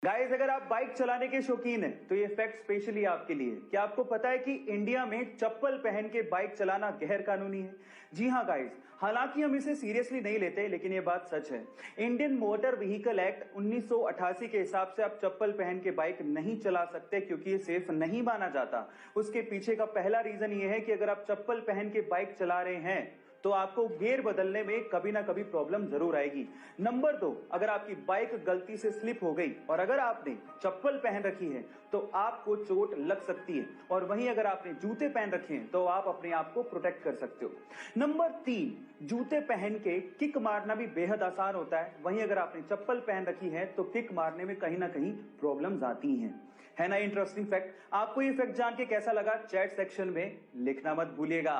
Guys, अगर आप bike चलाने के शौकीन हैं तो ये फैक्ट स्पेशली आपके लिए। क्या आपको पता है कि इंडिया में चप्पल पहन के बाइक चलाना गैर कानूनी है? जी हाँ गाइस, हालांकि हम इसे सीरियसली नहीं लेते, लेकिन ये बात सच है। इंडियन मोटर व्हीकल एक्ट 1988 के हिसाब से आप चप्पल पहन के बाइक नहीं चला सकते, क्योंकि ये सेफ नहीं माना जाता। उसके पीछे का पहला रीजन ये है कि अगर आप चप्पल पहन के बाइक चला रहे हैं तो आपको गियर बदलने में कभी ना कभी प्रॉब्लम जरूर आएगी। नंबर 2, अगर आपकी बाइक गलती से स्लिप हो गई और अगर आपने चप्पल पहन रखी है तो आपको चोट लग सकती है, और वहीं अगर आपने जूते पहन रखे हैं तो आप अपने आप को प्रोटेक्ट कर सकते हो। नंबर 3, जूते पहन के किक मारना भी बेहद आसान होता है, वहीं अगर आपने चप्पल पहन रखी है तो किक मारने में कहीं ना कहीं प्रॉब्लम्स आती हैं। है ना इंटरेस्टिंग फैक्ट? आपको ये फैक्ट जान के कैसा लगा, चैट सेक्शन में लिखना मत भूलिएगा।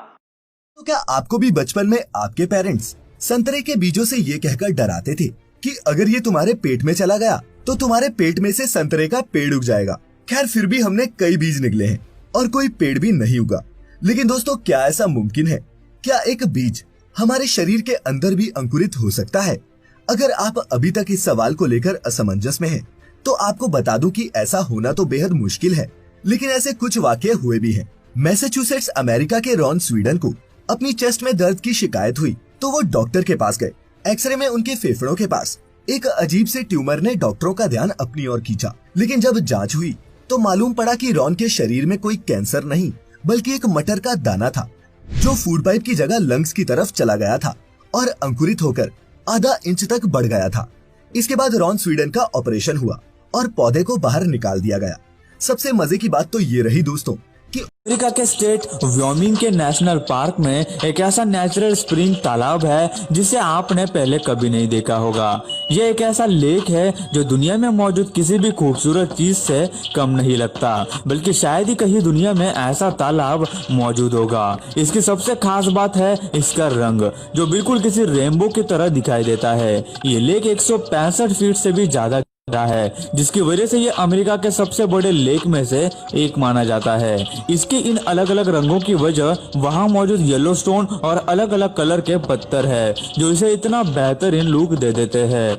तो क्या आपको भी बचपन में आपके पेरेंट्स संतरे के बीजों से ये कहकर डराते थे कि अगर ये तुम्हारे पेट में चला गया तो तुम्हारे पेट में से संतरे का पेड़ उग जाएगा? खैर, फिर भी हमने कई बीज निकले हैं और कोई पेड़ भी नहीं उगा। लेकिन दोस्तों, क्या ऐसा मुमकिन है? क्या एक बीज हमारे शरीर के अंदर भी अंकुरित हो सकता है? अगर आप अभी तक इस सवाल को लेकर असमंजस में हैं, तो आपको बता दूं कि ऐसा होना तो बेहद मुश्किल है, लेकिन ऐसे कुछ वाकये हुए भी हैं। मैसाचुसेट्स अमेरिका के रॉन स्वीडन को अपनी चेस्ट में दर्द की शिकायत हुई तो वो डॉक्टर के पास गए। एक्सरे में उनके फेफड़ों के पास एक अजीब से ट्यूमर ने डॉक्टरों का ध्यान अपनी ओर खींचा, लेकिन जब जांच हुई तो मालूम पड़ा कि रॉन के शरीर में कोई कैंसर नहीं बल्कि एक मटर का दाना था, जो फूड पाइप की जगह लंग्स की तरफ चला गया था और अंकुरित होकर आधा इंच तक बढ़ गया था। इसके बाद रॉन स्वीडन का ऑपरेशन हुआ और पौधे को बाहर निकाल दिया गया। सबसे मजे की बात तो ये रही दोस्तों कि अमेरिका के स्टेट व्योमिंग के नेशनल पार्क में एक ऐसा नेचुरल स्प्रिंग तालाब है जिसे आपने पहले कभी नहीं देखा होगा। यह एक ऐसा लेक है जो दुनिया में मौजूद किसी भी खूबसूरत चीज से कम नहीं लगता, बल्कि शायद ही कहीं दुनिया में ऐसा तालाब मौजूद होगा। इसकी सबसे खास बात है इसका रंग, जो बिल्कुल किसी रेनबो की तरह दिखाई देता है। ये लेक 165 फीट से भी ज्यादा है, जिसकी वजह से ये अमेरिका के सबसे बड़े लेक में से एक माना जाता है। इसके इन अलग अलग रंगों की वजह वहाँ मौजूद येलोस्टोन और अलग अलग कलर के पत्थर है, जो इसे इतना बेहतरीन लुक दे देते हैं।